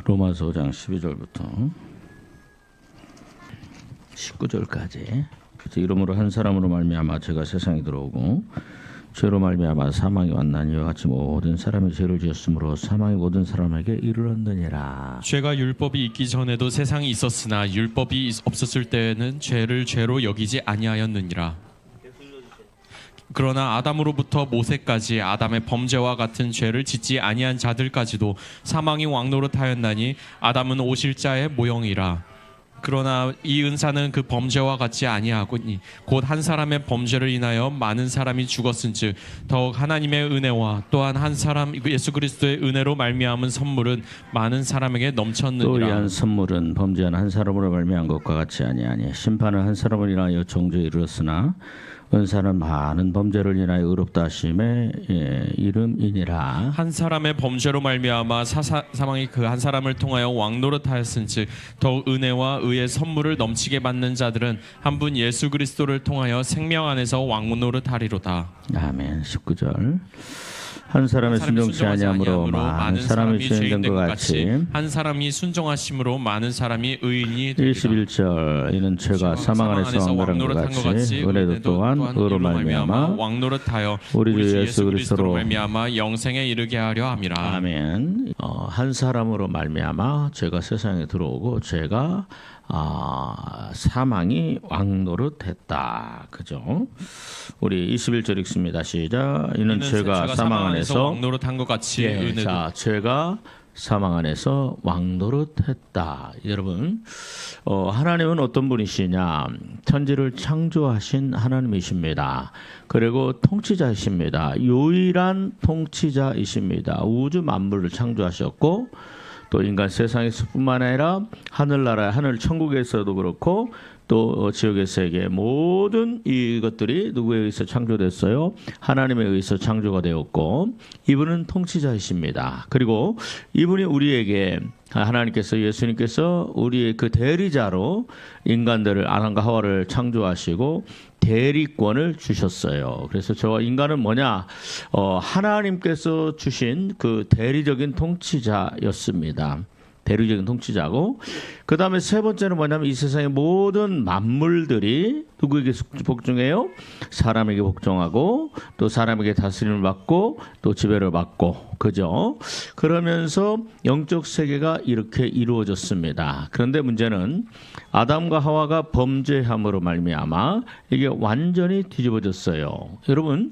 로마서 5장 12절부터 19절까지. 이러므로 한 사람으로 말미암아 죄가 세상에 들어오고 죄로 말미암아 사망이 왔나니 이와 같이 모든 사람이 죄를 지었으므로 사망이 모든 사람에게 이르렀느니라. 죄가 율법이 있기 전에도 세상이 있었으나 율법이 없었을 때에는 죄를 죄로 여기지 아니하였느니라. 그러나 아담으로부터 모세까지 아담의 범죄와 같은 죄를 짓지 아니한 자들까지도 사망이 왕노릇하였나니 아담은 오실자의 모형이라. 그러나 이 은사는 그 범죄와 같지 아니하고니 곧 한 사람의 범죄를 인하여 많은 사람이 죽었은즉 더욱 하나님의 은혜와 또한 한 사람 예수 그리스도의 은혜로 말미암은 선물은 많은 사람에게 넘쳤느니라. 또 이 한 선물은 범죄한 한 사람으로 말미암은 것과 같이 아니하니 심판은 한 사람을 인하여 정죄에 이르렀으나 은사는 많은 범죄를 인하여 의롭다 하심의 이름이니라. 한 사람의 범죄로 말미암아 사망이 그 한 사람을 통하여 왕노릇하였은즉 더욱 은혜와 의의 선물을 넘치게 받는 자들은 한 분 예수 그리스도를 통하여 생명 안에서 왕노릇하리로다. 아멘. 19절. 한 사람의 순종치 아니함으로 많은 사람이 죄인된 것 같이 한 사람이 순종하심으로 많은 사람이 의인이 되리라. 21절. 이는 죄가 사망 안에서 왕노릇한 것 같이 은혜도 또한 의로 말미암아 왕노릇하여 우리 주 예수 그리스도로 말미암아 영생에 이르게 하려 함이라. 아멘. 한 사람으로 말미암아 죄가 세상에 들어오고 죄가 사망이 왕노릇했다. 그죠? 우리 21절 읽습니다. 시작. 이는 죄가 사망 안에서 왕노릇한 것 같이 은혜도. 자, 죄가 사망 안에서 왕노릇했다. 여러분, 하나님은 어떤 분이시냐? 천지를 창조하신 하나님이십니다. 그리고 통치자이십니다. 유일한 통치자이십니다. 우주 만물을 창조하셨고 또 인간 세상에서뿐만 아니라 하늘나라, 하늘 천국에서도 그렇고 또 지옥의 세계 모든 이것들이 누구에 의해서 창조됐어요? 하나님에 의해서 창조가 되었고 이분은 통치자이십니다. 그리고 이분이 우리에게 하나님께서 예수님께서 우리의 그 대리자로 인간들을 아담과 하와를 창조하시고 대리권을 주셨어요. 그래서 저 인간은 뭐냐? 하나님께서 주신 그 대리적인 통치자였습니다. 대리적인 통치자고 그 다음에 세 번째는 뭐냐면 이 세상의 모든 만물들이 누구에게 복종해요? 사람에게 복종하고 또 사람에게 다스림을 받고 또 지배를 받고 그죠? 그러면서 영적 세계가 이렇게 이루어졌습니다. 그런데 문제는 아담과 하와가 범죄함으로 말미암아 이게 완전히 뒤집어졌어요. 여러분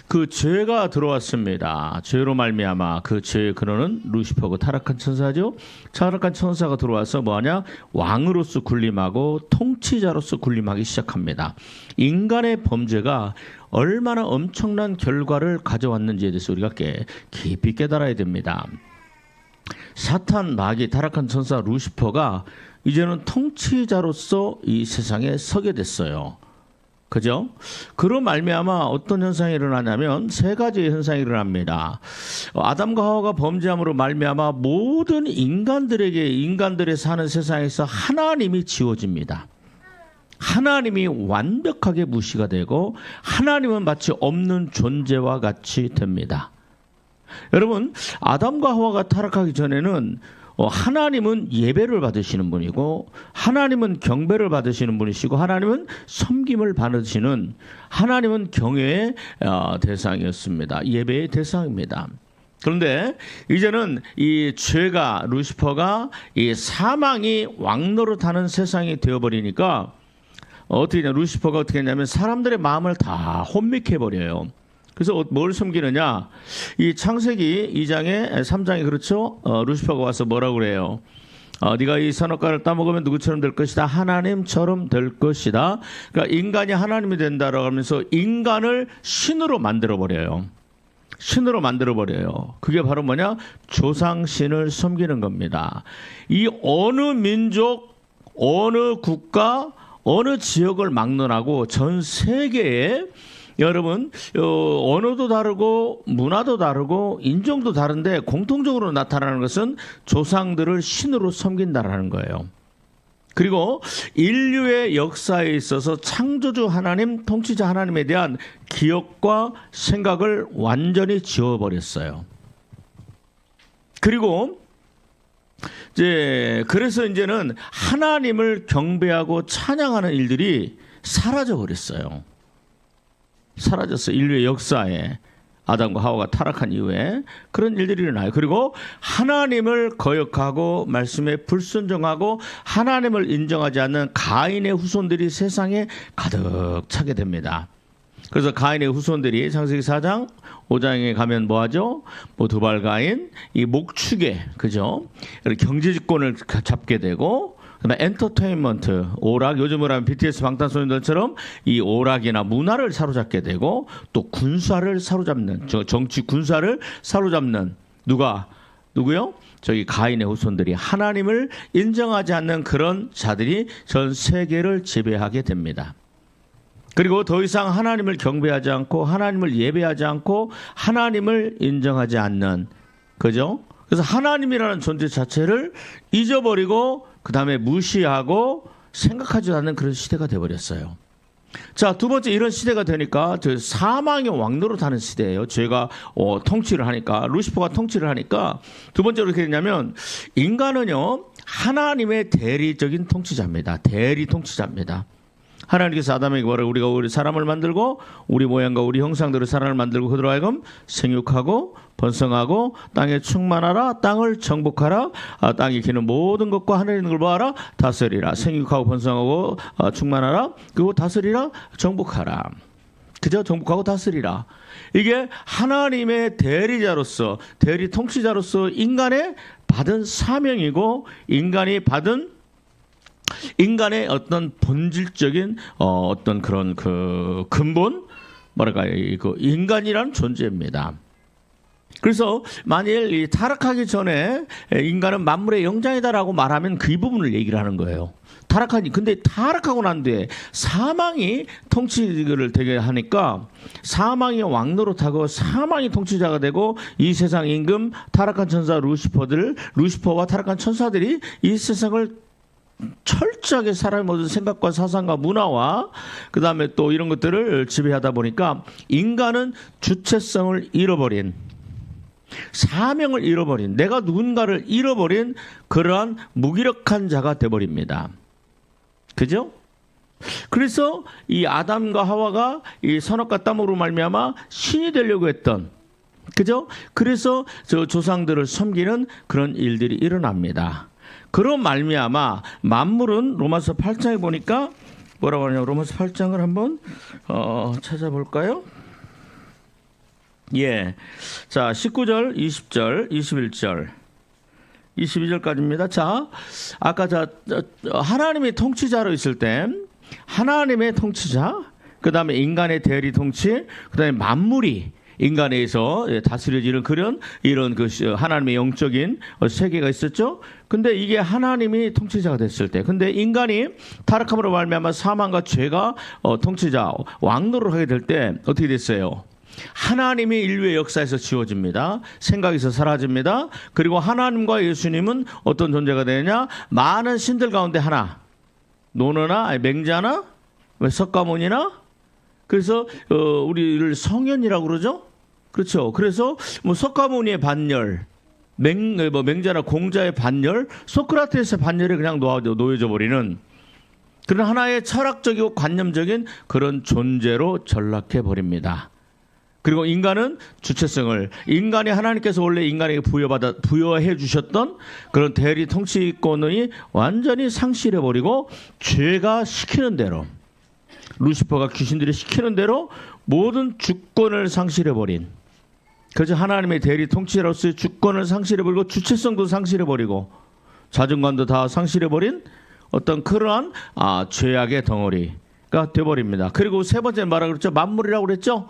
그 죄가 들어왔습니다. 죄로 말미암아 그 죄의 근원은 루시퍼고 타락한 천사죠. 타락한 천사가 들어와서 뭐하냐? 왕으로서 군림하고 통치자로서 군림하기 시작합니다. 인간의 범죄가 얼마나 엄청난 결과를 가져왔는지에 대해서 우리가 깊이 깨달아야 됩니다. 사탄, 마귀, 타락한 천사 루시퍼가 이제는 통치자로서 이 세상에 서게 됐어요. 그죠? 그로 말미암아 어떤 현상이 일어나냐면 세 가지의 현상이 일어납니다. 아담과 하와가 범죄함으로 말미암아 모든 인간들의 사는 세상에서 하나님이 지워집니다. 하나님이 완벽하게 무시가 되고 하나님은 마치 없는 존재와 같이 됩니다. 여러분, 아담과 하와가 타락하기 전에는 하나님은 예배를 받으시는 분이고 하나님은 경배를 받으시는 분이시고 하나님은 섬김을 받으시는 하나님은 경외의 대상이었습니다. 예배의 대상입니다. 그런데 이제는 이 죄가 루시퍼가 이 사망이 왕노릇하는 세상이 되어버리니까 어떻게 했냐? 루시퍼가 어떻게 했냐면 사람들의 마음을 다 혼미케 해버려요. 그래서 뭘 숨기느냐? 이 창세기 2장에 3장에 그렇죠? 루시퍼가 와서 뭐라고 그래요? 네가 이 선악과를 따먹으면 누구처럼 될 것이다? 하나님처럼 될 것이다. 그러니까 인간이 하나님이 된다라고 하면서 인간을 신으로 만들어버려요. 신으로 만들어버려요. 그게 바로 뭐냐? 조상신을 섬기는 겁니다. 이 어느 민족, 어느 국가, 어느 지역을 막론하고 전 세계에 여러분 언어도 다르고 문화도 다르고 인종도 다른데 공통적으로 나타나는 것은 조상들을 신으로 섬긴다라는 거예요. 그리고 인류의 역사에 있어서 창조주 하나님, 통치자 하나님에 대한 기억과 생각을 완전히 지워버렸어요. 그리고 이제 그래서 이제는 하나님을 경배하고 찬양하는 일들이 사라져 버렸어요. 사라졌어요. 인류의 역사에 아담과 하와가 타락한 이후에 그런 일들이 일어나요. 그리고 하나님을 거역하고 말씀에 불순종하고 하나님을 인정하지 않는 가인의 후손들이 세상에 가득 차게 됩니다. 그래서 가인의 후손들이 창세기 4장 5장에 가면 뭐하죠? 뭐 두발가인, 이 목축에 그죠? 경제지권을 잡게 되고, 그다음에 엔터테인먼트, 오락, 요즘으로 하면 BTS 방탄소년단처럼 이 오락이나 문화를 사로잡게 되고, 또 군사를 사로잡는, 정치 군사를 사로잡는 누구요? 저기 가인의 후손들이 하나님을 인정하지 않는 그런 자들이 전 세계를 지배하게 됩니다. 그리고 더 이상 하나님을 경배하지 않고 하나님을 예배하지 않고 하나님을 인정하지 않는, 그죠? 그래서 하나님이라는 존재 자체를 잊어버리고 그 다음에 무시하고 생각하지 않는 그런 시대가 되어버렸어요. 자, 두 번째, 이런 시대가 되니까 사망의 왕노릇 하는 시대예요. 죄가 통치를 하니까, 루시퍼가 통치를 하니까. 두 번째로 어떻게 되냐면 인간은요 하나님의 대리적인 통치자입니다. 대리 통치자입니다. 하나님께서 아담에게 뭐라고, 우리가 우리 사람을 만들고 우리 모양과 우리 형상대로 사람을 만들고 그들로 하여금 생육하고 번성하고 땅에 충만하라, 땅을 정복하라, 땅에 기는 모든 것과 하늘에 있는 걸 보아라, 다스리라. 생육하고 번성하고 충만하라, 그리고 다스리라, 정복하라. 그죠? 정복하고 다스리라. 이게 하나님의 대리자로서, 대리 통치자로서 인간의 받은 사명이고, 인간의 어떤 본질적인 어떤 그런 그 근본, 그 인간이라는 존재입니다. 그래서 만일 이 타락하기 전에 인간은 만물의 영장이다라고 말하면 그 부분을 얘기를 하는 거예요. 근데 타락하고 난 뒤에 사망이 통치를 되게 하니까 사망이 왕노릇하고 사망이 통치자가 되고, 이 세상 임금 타락한 천사 루시퍼와 타락한 천사들이 이 세상을 철저하게 사람의 모든 생각과 사상과 문화와 그 다음에 또 이런 것들을 지배하다 보니까 인간은 주체성을 잃어버린, 사명을 잃어버린, 내가 누군가를 잃어버린 그러한 무기력한 자가 되어버립니다. 그죠? 그래서 이 아담과 하와가 이 선악과 땀으로 말미암아 신이 되려고 했던, 그죠? 그래서 저 조상들을 섬기는 그런 일들이 일어납니다. 그런 말미암아 만물은 로마서 8장에 보니까 뭐라고 하냐면, 로마서 8장을 한번 찾아볼까요? 예. 자, 19절, 20절, 21절, 22절까지입니다. 자, 아까 하나님이 통치자로 있을 때 하나님의 통치자, 그 다음에 인간의 대리 통치, 그 다음에 만물이 인간에 의해서 다스려지는 이런 그 하나님의 영적인 세계가 있었죠. 근데 이게 하나님이 통치자가 됐을 때, 근데 인간이 타락함으로 말미암아 사망과 죄가 통치자 왕노를 하게 될 때 어떻게 됐어요? 하나님이 인류의 역사에서 지워집니다. 생각에서 사라집니다. 그리고 하나님과 예수님은 어떤 존재가 되느냐? 많은 신들 가운데 하나, 노느나 맹자나 석가모니나, 그래서 우리를 성현이라고 그러죠. 그렇죠. 그래서 뭐 석가모니의 반열, 맹자나 공자의 반열, 소크라테스의 반열에 그냥 놓여져 버리는 그런 하나의 철학적이고 관념적인 그런 존재로 전락해 버립니다. 그리고 인간은 주체성을, 인간이 하나님께서 원래 인간에게 부여해 주셨던 그런 대리 통치권이 완전히 상실해 버리고, 죄가 시키는 대로, 루시퍼가 귀신들이 시키는 대로 모든 주권을 상실해 버린, 그래서 하나님의 대리 통치자로서의 주권을 상실해 버리고 주체성도 상실해 버리고 자존감도 다 상실해 버린 어떤 그러한 죄악의 덩어리가 되어 버립니다. 그리고 세 번째 말하고 그랬죠. 만물이라고 그랬죠.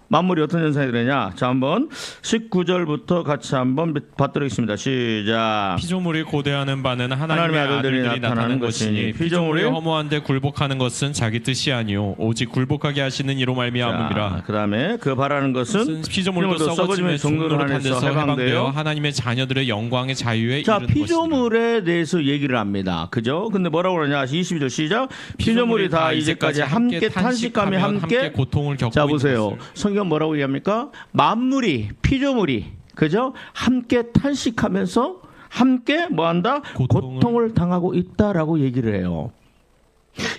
만물이 어떤 현상이 되느냐? 자, 한번 19절부터 같이 한번 받도록 하겠습니다. 시작. 피조물이 고대하는 바는 하나님의 아들들이 나타나는 것이니, 피조물이 허무한데 굴복하는 것은 자기 뜻이 아니요 오직 굴복하게 하시는 이로 말미암음이라. 그 다음에 그 바라는 것은 피조물도 썩어짐의 종로를 한 데서 해방되어 하나님의 자녀들의 영광의 자유에 이르는 것이다. 피조물에 대해서 얘기를 합니다. 그죠? 근데 뭐라고 그러냐? 22절 시작. 피조물이 다 이제까지 함께 탄식하며 함께 고통을 겪고 자, 보세요. 있는 것을. 성경 뭐라고 얘기합니까? 만물이, 피조물이, 그죠? 함께 탄식하면서 함께 뭐한다? 고통을 당하고 있다라고 얘기를 해요.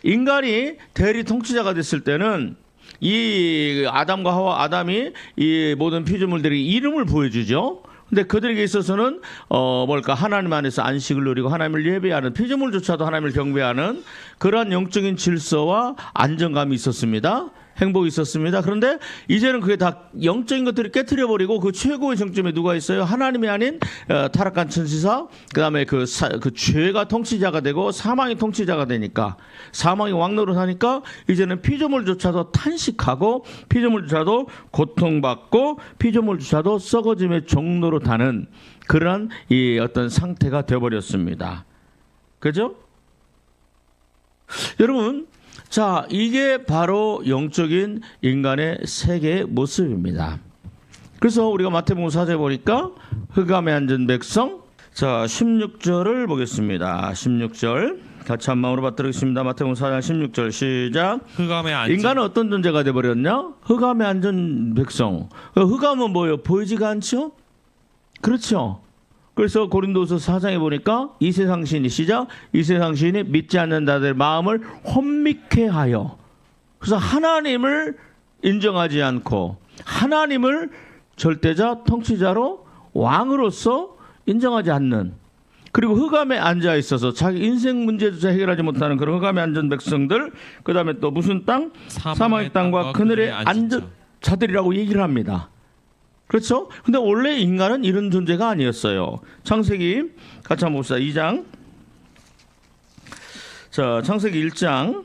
인간이 대리 통치자가 됐을 때는 이 아담과 하와, 아담이 이 모든 피조물들에게 이름을 보여주죠. 근데 그들에게 있어서는 하나님 안에서 안식을 누리고 하나님을 예배하는, 피조물조차도 하나님을 경배하는 그러한 영적인 질서와 안정감이 있었습니다. 행복이 있었습니다. 그런데 이제는 그게 다 영적인 것들을 깨트려 버리고 그 최고의 정점에 누가 있어요? 하나님이 아닌 타락한 천지사, 그다음에 그 죄가 통치자가 되고 사망이 통치자가 되니까, 사망이 왕노릇하니까 이제는 피조물조차도 탄식하고 피조물조차도 고통받고 피조물조차도 썩어짐의 종노릇하는 그런 이 어떤 상태가 되어버렸습니다. 그죠? 여러분, 자, 이게 바로 영적인 인간의 세계의 모습입니다. 그래서 우리가 마태복음 4절 보니까 흑암에 앉은 백성, 자 16절을 보겠습니다. 16절 같이 한 마음으로 받들겠습니다. 마태복음 4장 16절 시작. 흑암에 앉은 인간은 어떤 존재가 되어버렸냐? 흑암에 앉은 백성. 흑암은 뭐예요? 보이지가 않죠? 그렇죠. 그래서 고린도서 4장에 보니까 이 세상 신이 시작, 이 세상 신이 믿지 않는 자들의 마음을 혼미케 하여, 그래서 하나님을 인정하지 않고 하나님을 절대자 통치자로 왕으로서 인정하지 않는, 그리고 흑암에 앉아 있어서 자기 인생 문제조차 해결하지 못하는 그런 흑암에 앉은 백성들, 그 다음에 또 무슨 땅? 사망의 땅과 그늘에 앉은 자들이라고 얘기를 합니다. 그렇죠? 근데 원래 인간은 이런 존재가 아니었어요. 창세기 같이 한번 봅시다. 2장. 자, 창세기 1장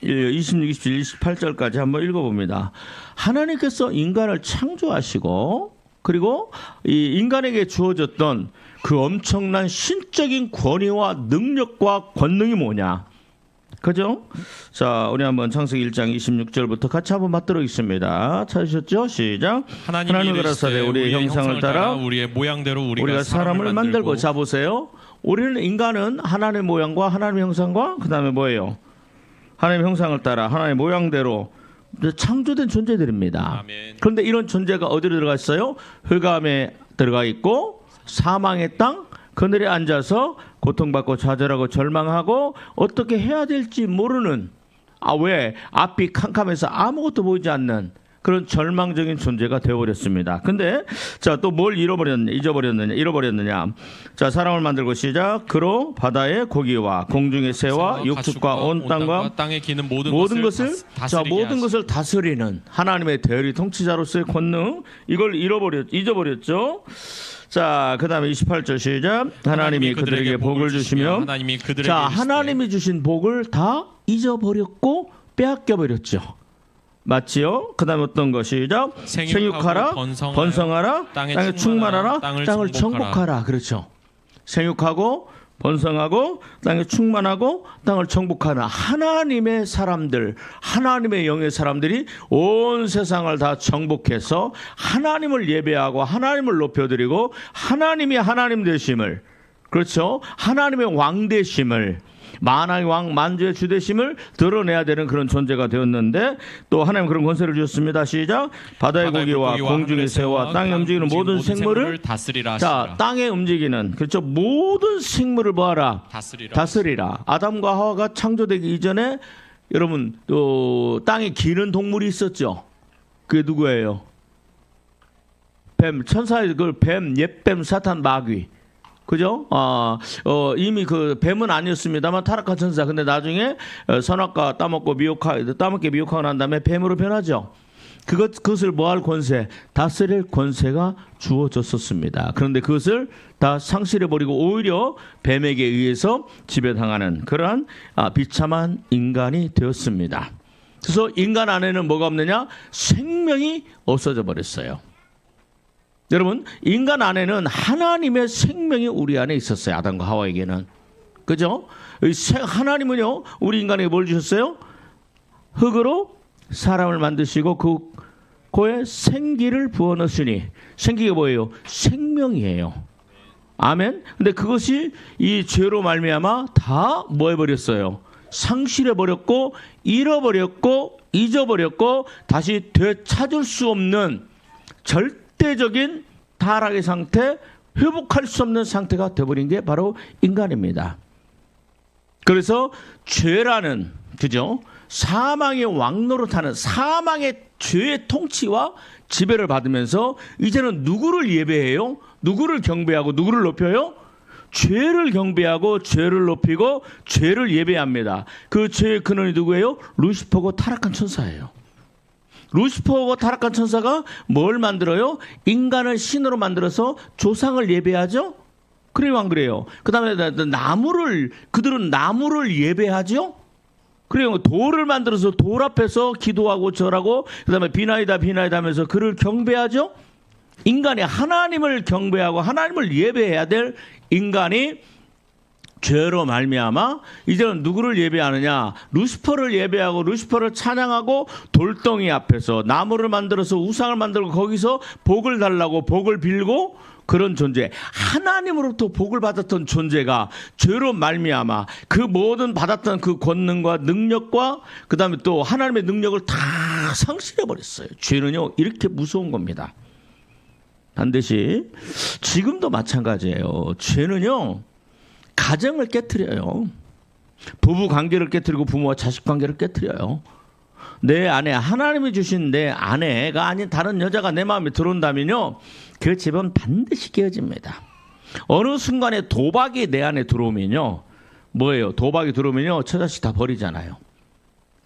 26, 27, 28절까지 한번 읽어봅니다. 하나님께서 인간을 창조하시고, 그리고 이 인간에게 주어졌던 그 엄청난 신적인 권위와 능력과 권능이 뭐냐? 그죠? 자, 우리 한번 창세기 1장 26절부터 같이 한번 맞도록 있습니다. 찾으셨죠? 시작. 하나님이 가라사대 우리의 형상을 따라 우리의 모양대로 우리가 사람을 만들고. 자, 보세요. 우리는 인간은 하나님의 모양과 하나님의 형상과 그 다음에 뭐예요? 하나님의 형상을 따라 하나님의 모양대로 창조된 존재들입니다. 아멘. 그런데 이런 존재가 어디로 들어가 있어요? 흑암에 들어가 있고 사망의 땅, 그늘에 앉아서 고통받고 좌절하고 절망하고 어떻게 해야 될지 모르는, 왜? 앞이 캄캄해서 아무것도 보이지 않는 그런 절망적인 존재가 되어버렸습니다. 근데 자, 또 뭘 잃어버렸느냐? 자, 사람을 만들고 시작. 그로 바다의 고기와 공중의 새와 육축과 온 땅과 땅에 기는 모든 것을 다스리는 하나님의 대리 통치자로서의 권능, 이걸 잊어버렸죠. 자, 그 다음에 28절 시작. 하나님이 그들에게 복을 주시며, 하나님이 주신 복을 다 잊어버렸고 빼앗겨버렸죠. 맞지요? 그 다음에 어떤 것이 시작. 생육하라, 번성하라, 땅에 충만하라, 땅을 정복하라. 그렇죠. 생육하고 번성하고 땅에 충만하고 땅을 정복하는 하나님의 사람들, 하나님의 영의 사람들이 온 세상을 다 정복해서 하나님을 예배하고 하나님을 높여드리고 하나님이 하나님 되심을, 그렇죠, 하나님의 왕 되심을, 만왕의 왕 만주의 주 되심을 드러내야 되는 그런 존재가 되었는데, 또 하나님 그런 권세를 주셨습니다. 시작. 바다의 고기와 공중의 새와 땅에 움직이는 모든 생물을 다스리라. 자, 땅에 움직이는, 그렇죠, 모든 생물을 뭐하라? 다스리라. 아담과 하와가 창조되기 이전에 여러분 또 땅에 기는 동물이 있었죠. 그게 누구예요? 뱀, 천사의 그 뱀, 옛뱀, 사탄, 마귀. 그죠? 이미 그 뱀은 아니었습니다만 타락한 천사. 근데 나중에 선악과 따먹게 미혹하고 난 다음에 뱀으로 변하죠. 그것을 뭐할 권세? 다스릴 권세가 주어졌었습니다. 그런데 그것을 다 상실해버리고 오히려 뱀에게 의해서 지배당하는 그러한 비참한 인간이 되었습니다. 그래서 인간 안에는 뭐가 없느냐? 생명이 없어져 버렸어요. 여러분, 인간 안에는 하나님의 생명이 우리 안에 있었어요. 아담과 하와에게는. 그죠? 하나님은요, 우리 인간에게 뭘 주셨어요? 흙으로 사람을 만드시고 그에 생기를 부어 넣으시니, 생기가 뭐예요? 생명이에요. 아멘. 근데 그것이 이 죄로 말미암아 다 뭐 해버렸어요? 상실해버렸고 잃어버렸고 잊어버렸고 다시 되찾을 수 없는 절대적인 타락의 상태, 회복할 수 없는 상태가 되어버린 게 바로 인간입니다. 그래서 죄라는, 그죠? 사망의 왕노릇하는 사망의 죄의 통치와 지배를 받으면서 이제는 누구를 예배해요? 누구를 경배하고 누구를 높여요? 죄를 경배하고 죄를 높이고 죄를 예배합니다. 그 죄의 근원이 누구예요? 루시퍼고 타락한 천사예요. 루시퍼고 타락한 천사가 뭘 만들어요? 인간을 신으로 만들어서 조상을 예배하죠? 그래요, 안 그래요? 그 다음에 그들은 나무를 예배하죠? 그래요. 돌을 만들어서 돌 앞에서 기도하고 절하고, 그 다음에 비나이다 하면서 그를 경배하죠? 인간이 하나님을 경배하고 하나님을 예배해야 될 인간이 죄로 말미암아 이제는 누구를 예배하느냐? 루시퍼를 예배하고 루시퍼를 찬양하고 돌덩이 앞에서 나무를 만들어서 우상을 만들고 거기서 복을 달라고 복을 빌고 그런 존재, 하나님으로부터 복을 받았던 존재가 죄로 말미암아 그 모든 받았던 그 권능과 능력과 그 다음에 또 하나님의 능력을 다 상실해버렸어요. 죄는요 이렇게 무서운 겁니다. 반드시 지금도 마찬가지예요. 죄는요 가정을 깨트려요. 부부 관계를 깨트리고 부모와 자식 관계를 깨트려요. 내 아내, 하나님이 주신 내 아내가 아닌 다른 여자가 내 마음에 들어온다면요 그 집은 반드시 깨어집니다. 어느 순간에 도박이 내 안에 들어오면요 뭐예요? 도박이 들어오면요 처자식 다 버리잖아요.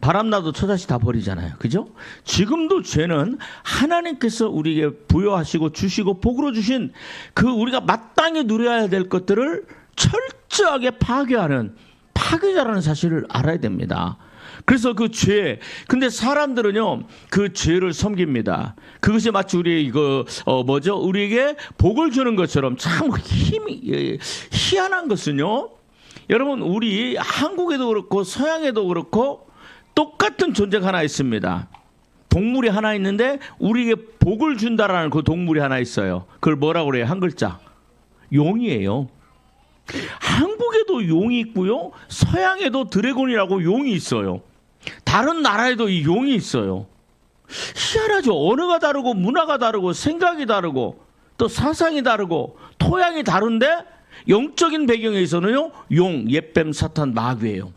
바람나도 처자식 다 버리잖아요. 그죠? 지금도 죄는 하나님께서 우리에게 부여하시고 주시고 복으로 주신 그 우리가 마땅히 누려야 될 것들을 철저하게 파괴하는 파괴자라는 사실을 알아야 됩니다. 그래서 그 죄, 근데 사람들은요 그 죄를 섬깁니다. 그것이 마치 우리 우리에게 복을 주는 것처럼 참 희한한 것은요, 여러분 우리 한국에도 그렇고 서양에도 그렇고 똑같은 존재가 하나 있습니다. 동물이 하나 있는데 우리에게 복을 준다라는 그 동물이 하나 있어요. 그걸 뭐라고 그래요? 한 글자. 용이에요. 한국에도 용이 있고요. 서양에도 드래곤이라고 용이 있어요. 다른 나라에도 이 용이 있어요. 희한하죠. 언어가 다르고 문화가 다르고 생각이 다르고 또 사상이 다르고 토양이 다른데 영적인 배경에서는요. 용, 옛뱀, 사탄, 마귀예요.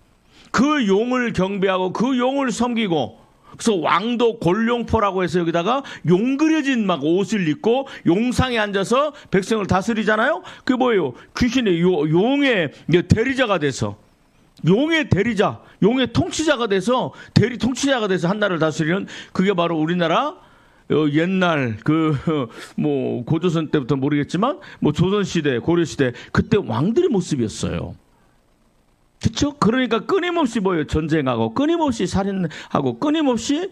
그 용을 경배하고 그 용을 섬기고, 그래서 왕도 골룡포라고 해서 여기다가 용 그려진 막 옷을 입고 용상에 앉아서 백성을 다스리잖아요. 그게 뭐예요? 귀신의 용의 대리자가 돼서, 용의 대리자, 용의 통치자가 돼서, 대리 통치자가 돼서 한 나라를 다스리는, 그게 바로 우리나라 옛날 고조선 때부터 모르겠지만 조선 시대, 고려 시대 그때 왕들의 모습이었어요. 그렇죠? 그러니까 끊임없이 전쟁하고 끊임없이 살인하고 끊임없이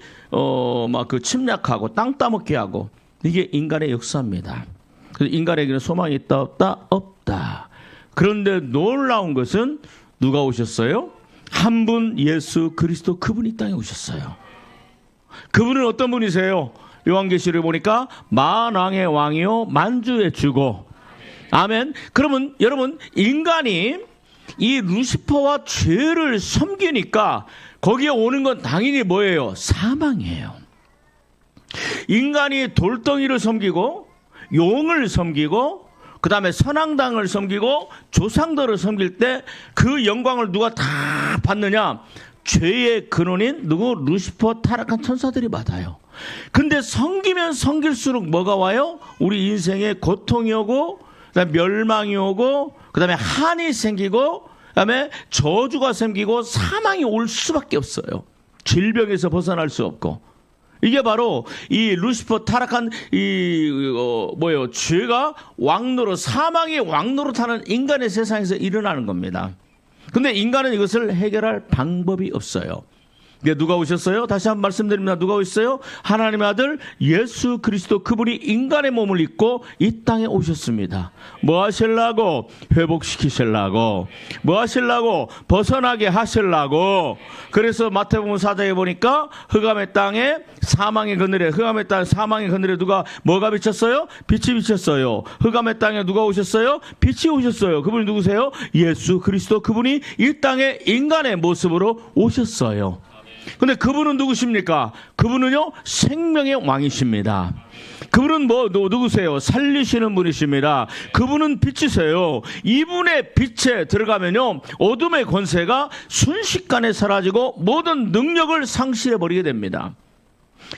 침략하고 땅 따먹게 하고, 이게 인간의 역사입니다. 그래서 인간에게는 소망이 있다 없다? 없다. 그런데 놀라운 것은 누가 오셨어요? 한 분 예수 그리스도, 그분이 이 땅에 오셨어요. 그분은 어떤 분이세요? 요한계시를 보니까 만왕의 왕이요 만주의 주고. 아멘. 그러면 여러분, 인간이 이 루시퍼와 죄를 섬기니까 거기에 오는 건 당연히 뭐예요? 사망이에요. 인간이 돌덩이를 섬기고 용을 섬기고 그 다음에 선앙당을 섬기고 조상들을 섬길 때 그 영광을 누가 다 받느냐? 죄의 근원인 루시퍼, 타락한 천사들이 받아요. 근데 섬기면 섬길수록 뭐가 와요? 우리 인생에 고통이 오고, 그다음에 멸망이 오고, 그다음에 한이 생기고, 그다음에 저주가 생기고 사망이 올 수밖에 없어요. 질병에서 벗어날 수 없고. 이게 바로 이 루시퍼 타락한 죄가 왕노릇, 사망의 왕노릇하는 인간의 세상에서 일어나는 겁니다. 근데 인간은 이것을 해결할 방법이 없어요. 누가 오셨어요? 다시 한번 말씀드립니다. 누가 오셨어요? 하나님의 아들 예수 그리스도, 그분이 인간의 몸을 입고 이 땅에 오셨습니다. 뭐 하시려고? 회복시키시려고. 뭐 하시려고? 벗어나게 하시려고. 그래서 마태복음 4장에 보니까 흑암의 땅에 사망의 그늘에, 흑암의 땅 사망의 그늘에 누가 뭐가 비쳤어요? 빛이 비쳤어요. 흑암의 땅에 누가 오셨어요? 빛이 오셨어요. 그분이 누구세요? 예수 그리스도, 그분이 이 땅에 인간의 모습으로 오셨어요. 근데 그분은 누구십니까? 그분은요, 생명의 왕이십니다. 그분은 누구세요? 살리시는 분이십니다. 그분은 빛이세요. 이분의 빛에 들어가면요, 어둠의 권세가 순식간에 사라지고 모든 능력을 상실해버리게 됩니다.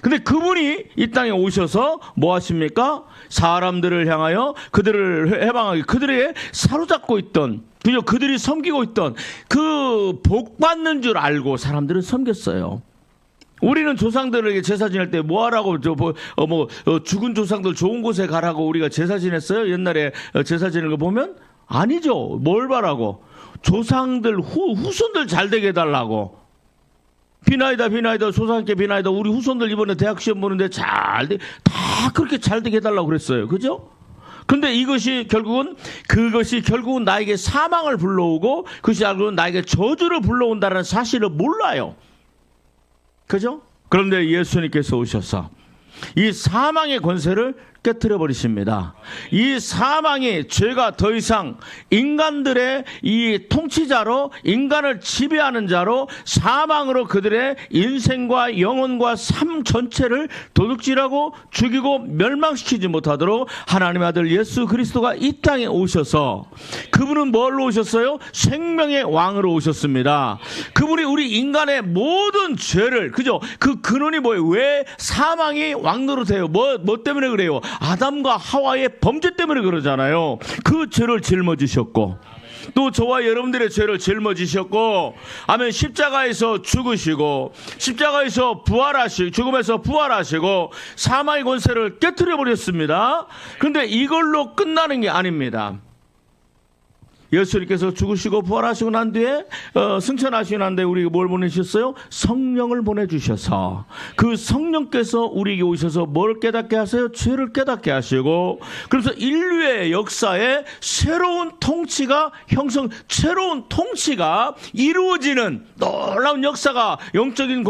근데 그분이 이 땅에 오셔서 뭐 하십니까? 사람들을 향하여 그들을 해방하기, 그들에게 사로잡고 있던, 그들이 섬기고 있던 그 복 받는 줄 알고 사람들은 섬겼어요. 우리는 조상들에게 제사 지낼 때 뭐 하라고, 죽은 조상들 좋은 곳에 가라고 우리가 제사 지냈어요? 옛날에 제사 지내는 거 보면? 아니죠. 뭘 바라고? 조상들, 후손들 잘 되게 해달라고. 비나이다, 조상께 비나이다. 우리 후손들 이번에 대학 시험 보는데 다 그렇게 잘 되게 해달라고 그랬어요. 그죠? 근데 그것이 결국은 나에게 사망을 불러오고, 그것이 결국은 나에게 저주를 불러온다는 사실을 몰라요. 그죠? 그런데 예수님께서 오셔서 이 사망의 권세를 깨트려 버리십니다. 이 사망이, 죄가 더 이상 인간들의 이 통치자로, 인간을 지배하는 자로, 사망으로 그들의 인생과 영혼과 삶 전체를 도둑질하고 죽이고 멸망시키지 못하도록 하나님의 아들 예수 그리스도가 이 땅에 오셔서, 그분은 뭘로 오셨어요? 생명의 왕으로 오셨습니다. 그분이 우리 인간의 모든 죄를, 그죠? 그 근원이 뭐예요? 왜 사망이 왕노릇해요? 뭐 때문에 그래요? 아담과 하와의 범죄 때문에 그러잖아요. 그 죄를 짊어지셨고, 또 저와 여러분들의 죄를 짊어지셨고, 아멘. 십자가에서 죽으시고, 십자가에서 죽음에서 부활하시고, 사망의 권세를 깨트려 버렸습니다. 그런데 이걸로 끝나는 게 아닙니다. 예수님께서 죽으시고 부활하시고 난 뒤에 승천하시고 난 뒤에 우리에게 뭘 보내주셨어요? 성령을 보내주셔서, 그 성령께서 우리에게 오셔서 뭘 깨닫게 하세요? 죄를 깨닫게 하시고, 그래서 인류의 역사에 새로운 통치가 새로운 통치가 이루어지는 놀라운 역사가, 영적인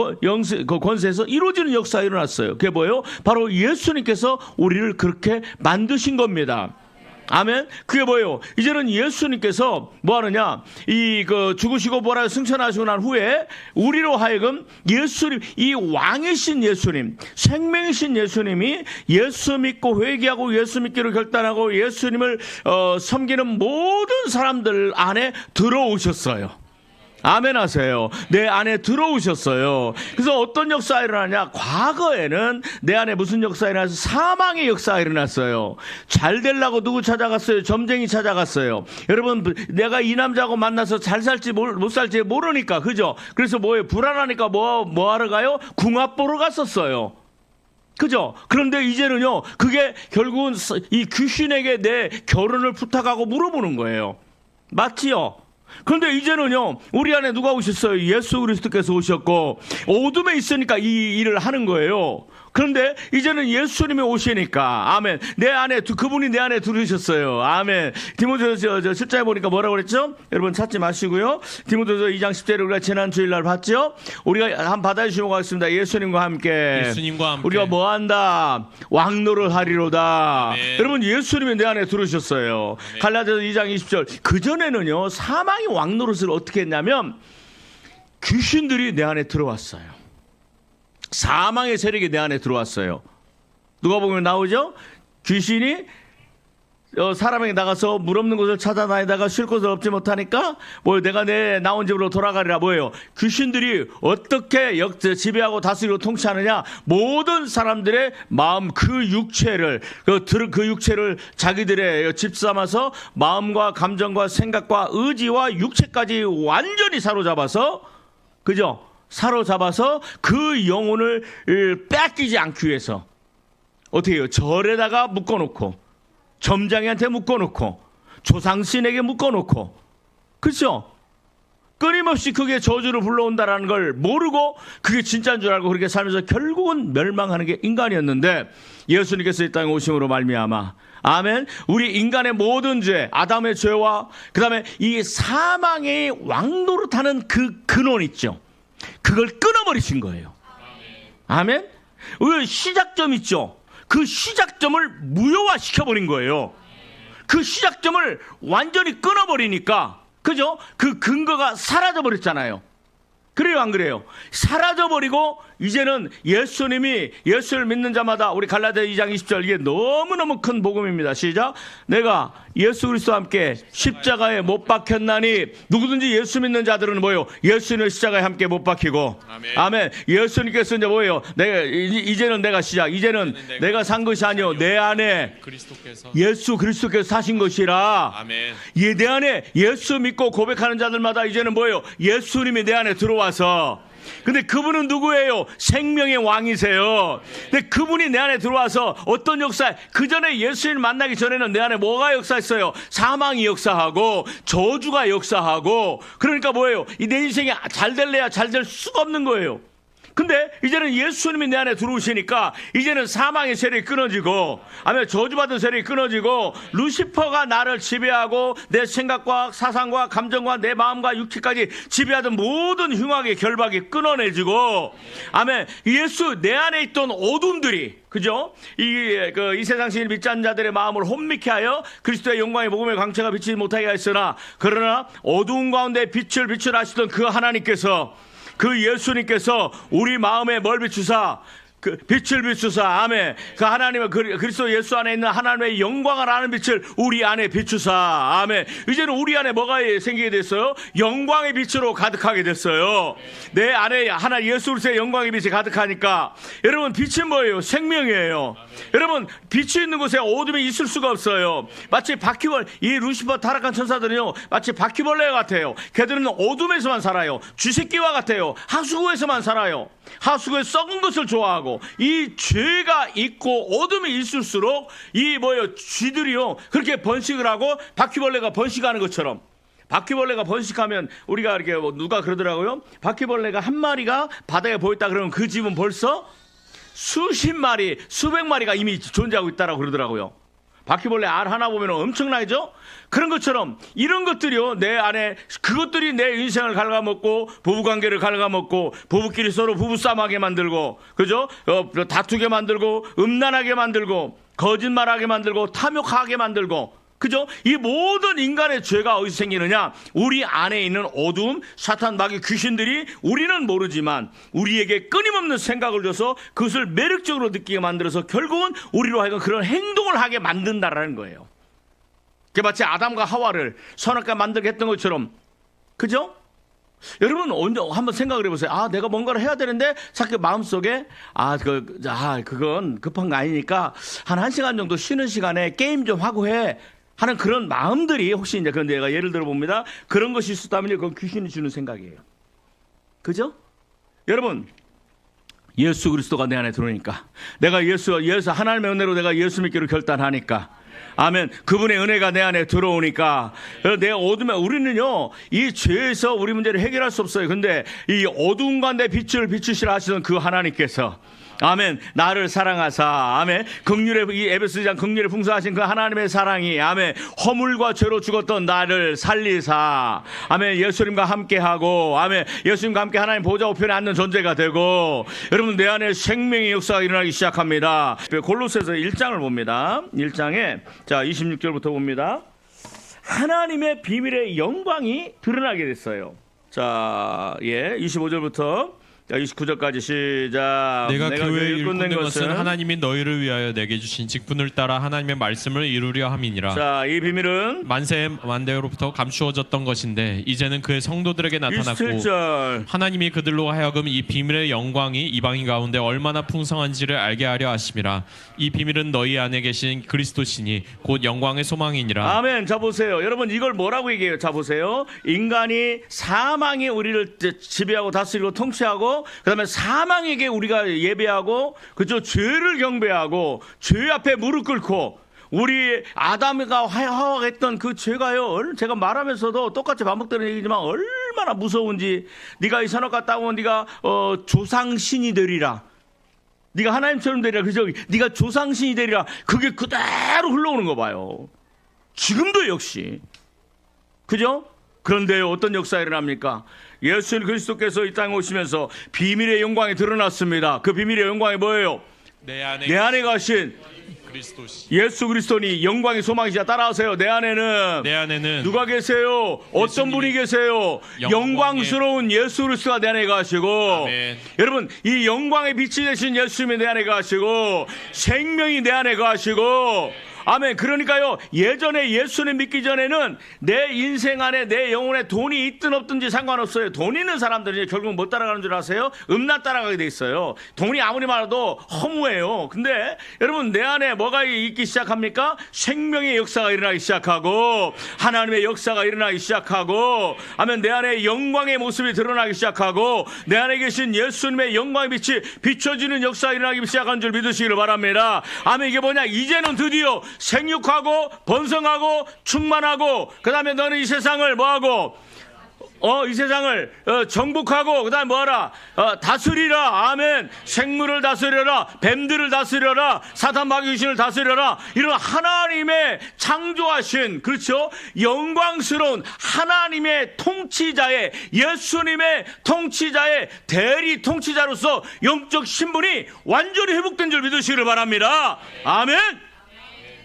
권세에서 이루어지는 역사가 일어났어요. 그게 뭐예요? 바로 예수님께서 우리를 그렇게 만드신 겁니다. 아멘. 그게 뭐예요? 이제는 예수님께서 뭐 하느냐? 죽으시고 부활하시고 승천하시고 난 후에 우리로 하여금 이 왕이신 예수님, 생명이신 예수님이 예수 믿고 회개하고 예수 믿기로 결단하고 예수님을 섬기는 모든 사람들 안에 들어오셨어요. 아멘 하세요. 내 안에 들어오셨어요. 그래서 어떤 역사가 일어나냐? 과거에는 내 안에 무슨 역사가 일어나서 사망의 역사가 일어났어요. 잘 되려고 누구 찾아갔어요? 점쟁이 찾아갔어요. 여러분, 내가 이 남자하고 만나서 잘 살지 못 살지 모르니까, 그죠? 그래서 뭐예요? 불안하니까 뭐 하러 가요? 궁합 보러 갔었어요. 그죠? 그런데 이제는요, 그게 결국은 이 귀신에게 내 결혼을 부탁하고 물어보는 거예요. 맞지요? 그런데 이제는요, 우리 안에 누가 오셨어요? 예수 그리스도께서 오셨고, 어둠에 있으니까 이 일을 하는 거예요. 그런데 이제는 예수님이 오시니까, 아멘. 그분이 내 안에 들으셨어요. 아멘. 디모데후서 7장에 보니까 뭐라고 그랬죠? 여러분 찾지 마시고요. 디모데후서 2장 10절을 우리가 지난 주일날 봤죠? 우리가 한번 받아주시고 가겠습니다. 예수님과 함께. 우리가 뭐 한다? 왕노를 하리로다. 아멘. 여러분, 예수님이 내 안에 들으셨어요. 갈라디아서 2장 20절. 그전에는요, 사망의 왕노릇을 어떻게 했냐면, 귀신들이 내 안에 들어왔어요. 사망의 세력이 내 안에 들어왔어요. 누가 보면 나오죠? 귀신이 사람에게 나가서 물 없는 곳을 찾아다니다가 쉴 곳을 얻지 못하니까 내가 내 나온 집으로 돌아가리라. 뭐예요? 귀신들이 어떻게 지배하고 다스리고 통치하느냐? 모든 사람들의 마음, 그 육체를 자기들의 집 삼아서 마음과 감정과 생각과 의지와 육체까지 완전히 사로잡아서, 그죠? 사로잡아서 그 영혼을 뺏기지 않기 위해서 어떻게 해요? 절에다가 묶어놓고, 점장이한테 묶어놓고, 조상신에게 묶어놓고, 그렇죠? 끊임없이 그게 저주를 불러온다라는 걸 모르고 그게 진짜인 줄 알고 그렇게 살면서 결국은 멸망하는 게 인간이었는데, 예수님께서 이 땅에 오심으로 말미암아, 아멘, 우리 인간의 모든 죄, 아담의 죄와 그 다음에 이 사망의 왕노릇하는 그 근원 있죠, 그걸 끊어버리신 거예요. 아멘. 그 시작점 있죠, 그 시작점을 무효화시켜버린 거예요. 그 시작점을 완전히 끊어버리니까, 그죠? 그 근거가 사라져버렸잖아요. 그래요, 안 그래요? 사라져버리고 이제는 예수님이, 예수를 믿는 자마다, 우리 갈라디아 2장 20절, 이게 너무너무 큰 복음입니다. 시작. 내가 예수 그리스도와 함께 십자가에 못 박혔나니, 누구든지 예수 믿는 자들은 뭐예요? 예수님을 십자가에 함께 못 박히고, 아멘. 예수님께서 이제 뭐예요? 이제는 내가 시작. 이제는 내가 산 것이 아니요, 내 안에 예수 그리스도께서 사신 것이라. 아멘. 내 안에 예수 믿고 고백하는 자들마다 이제는 뭐예요? 예수님이 내 안에 들어와서, 근데 그분은 누구예요? 생명의 왕이세요. 근데 그분이 내 안에 들어와서 어떤 역사, 그 전에 예수님을 만나기 전에는 내 안에 뭐가 역사했어요? 사망이 역사하고 저주가 역사하고, 그러니까 뭐예요? 내 인생이 잘 될래야 잘 될 수가 없는 거예요. 근데 이제는 예수님이 내 안에 들어오시니까 이제는 사망의 세력이 끊어지고, 아니면 저주받은 세력이 끊어지고, 루시퍼가 나를 지배하고 내 생각과 사상과 감정과 내 마음과 육체까지 지배하던 모든 흉악의 결박이 끊어내지고, 아멘. 예수 내 안에 있던 어둠들이, 그죠? 이 세상 신을 믿지 않는 자들의 마음을 혼미케 하여 그리스도의 영광의 복음의 광채가 비치지 못하게 하였으나, 그러나 어두운 가운데 빛을 비추라시던 그 하나님께서, 그 예수님께서 우리 마음에 뭘 비추사? 그 빛을 비추사, 아멘. 그 하나님의 그리스도 예수 안에 있는 하나님의 영광을 아는 빛을 우리 안에 비추사, 아멘. 이제는 우리 안에 뭐가 생기게 됐어요? 영광의 빛으로 가득하게 됐어요. 내 안에 하나 예수 그리스도의 영광의 빛이 가득하니까, 여러분 빛은 뭐예요? 생명이에요. 여러분 빛이 있는 곳에 어둠이 있을 수가 없어요. 마치 바퀴벌레, 이 루시퍼 타락한 천사들은요, 마치 바퀴벌레 같아요. 걔들은 어둠에서만 살아요. 쥐새끼와 같아요. 하수구에서만 살아요. 하수구에 썩은 것을 좋아하고, 이 죄가 있고 어둠이 있을수록 이 쥐들이요 그렇게 번식을 하고, 바퀴벌레가 번식하는 것처럼, 바퀴벌레가 번식하면 우리가 이렇게 누가 그러더라고요. 바퀴벌레가 한 마리가 바다에 보였다 그러면 그 집은 벌써 수십 마리, 수백 마리가 이미 존재하고 있다라고 그러더라고요. 바퀴벌레 알 하나 보면 엄청나죠? 그런 것처럼 이런 것들이요, 내 안에, 그것들이 내 인생을 갉아먹고, 부부관계를 갉아먹고, 부부끼리 서로 부부싸움하게 만들고, 그죠? 다투게 만들고, 음란하게 만들고, 거짓말하게 만들고, 탐욕하게 만들고, 그죠? 이 모든 인간의 죄가 어디서 생기느냐? 우리 안에 있는 어둠, 사탄, 마귀, 귀신들이 우리는 모르지만 우리에게 끊임없는 생각을 줘서 그것을 매력적으로 느끼게 만들어서 결국은 우리로 하여금 그런 행동을 하게 만든다라는 거예요. 그게 마치 아담과 하와를 선악과 만들게 했던 것처럼, 그죠? 여러분 언제 한번 생각을 해보세요. 아, 내가 뭔가를 해야 되는데 자꾸 마음속에 그건 급한 거 아니니까 한 1시간 정도 쉬는 시간에 게임 좀 하고 해 하는 그런 마음들이, 혹시 이제 그런 내가 예를 들어 봅니다. 그런 것이 있었다면요, 그건 귀신이 주는 생각이에요. 그죠? 여러분, 예수 그리스도가 내 안에 들어오니까, 내가 예수 하나님의 은혜로 내가 예수 믿기로 결단하니까, 아멘. 그분의 은혜가 내 안에 들어오니까, 내가 어둠에, 우리는요 이 죄에서 우리 문제를 해결할 수 없어요. 근데 이 어두운 가운데 빛을 비추시라 하시던 그 하나님께서, 아멘, 나를 사랑하사, 아멘, 이 에베소서장 긍휼에 풍성하신 그 하나님의 사랑이, 아멘, 허물과 죄로 죽었던 나를 살리사, 아멘, 예수님과 함께하고, 아멘, 예수님과 함께 하나님 보좌 우편에 앉는 존재가 되고, 여러분 내 안에 생명의 역사가 일어나기 시작합니다. 골로새서 1장을 봅니다. 1장에 자 26절부터 봅니다. 하나님의 비밀의 영광이 드러나게 됐어요. 자, 25절부터 29절까지 시작. 내가 교회에 일꾼된 것은 하나님이 너희를 위하여 내게 주신 직분을 따라 하나님의 말씀을 이루려 함이니라. 자, 이 비밀은 만세 만대로부터 감추어졌던 것인데 이제는 그의 성도들에게 나타났고 27절. 하나님이 그들로 하여금 이 비밀의 영광이 이방인 가운데 얼마나 풍성한지를 알게 하려 하심이라. 이 비밀은 너희 안에 계신 그리스도시니 곧 영광의 소망이니라. 아멘. 자 보세요. 여러분 이걸 뭐라고 얘기해요? 자 보세요. 인간이 사망이 우리를 지배하고 다스리고 통치하고, 그 다음에 사망에게 우리가 예배하고, 그죠? 죄를 경배하고, 죄 앞에 무릎 꿇고, 우리 아담과 하와가 했던 그 죄가요, 제가 말하면서도 똑같이 반복되는 얘기지만 얼마나 무서운지. 네가 이 선악과 따오면 네가 조상신이 되리라. 네가 하나님처럼 되리라. 그죠? 네가 조상신이 되리라. 그게 그대로 흘러오는 거 봐요. 지금도 역시. 그죠? 그런데 어떤 역사가 일어납니까? 예수 그리스도께서 이 땅에 오시면서 비밀의 영광이 드러났습니다. 그 비밀의 영광이 뭐예요? 내 안에 가신 그리스도시. 예수 그리스도니 영광의 소망이시다. 따라하세요. 내 안에는 내 안에는 누가 계세요? 어떤 분이 계세요? 영광스러운 예수 그리스도가 내 안에 가시고, 아멘. 여러분 이 영광의 빛이 되신 예수님이 내 안에 가시고, 생명이 내 안에 가시고, 아멘. 그러니까요, 예전에 예수님 믿기 전에는 내 인생 안에 내 영혼에 돈이 있든 없든지 상관없어요. 돈 있는 사람들이 결국 못 따라가는 줄 아세요? 음란 따라가게 돼 있어요. 돈이 아무리 많아도 허무해요. 근데 여러분 내 안에 뭐가 있기 시작합니까? 생명의 역사가 일어나기 시작하고, 하나님의 역사가 일어나기 시작하고, 아멘. 내 안에 영광의 모습이 드러나기 시작하고, 내 안에 계신 예수님의 영광의 빛이 비춰지는 역사가 일어나기 시작한 줄 믿으시기를 바랍니다. 아멘. 이게 뭐냐? 이제는 드디어 생육하고 번성하고 충만하고, 그 다음에 너는 이 세상을 뭐하고, 이 세상을 정복하고, 그 다음에 뭐하라? 다스리라. 아멘. 생물을 다스려라. 뱀들을 다스려라. 사탄 마귀 귀신을 다스려라. 이런 하나님의 창조하신, 그렇죠, 영광스러운 하나님의 통치자의, 예수님의 통치자의 대리 통치자로서 영적 신분이 완전히 회복된 줄 믿으시기를 바랍니다. 아멘.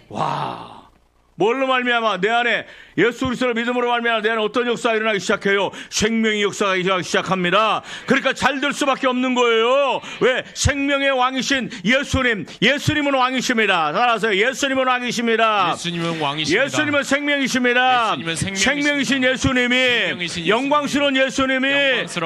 와, 뭘로 말미암아 내 안에 예수 그리스도를 믿음으로 말미암아 내 안에 어떤 역사가 일어나기 시작해요? 생명의 역사가 일어나기 시작합니다. 그러니까 잘 될 수밖에 없는 거예요. 왜? 생명의 왕이신 예수님은 왕이십니다. 따라서 예수님은 왕이십니다. 예수님은 왕이십니다. 예수님은 생명이십니다. 예수님은 생명이신 예수님이, 영광스러운 예수님이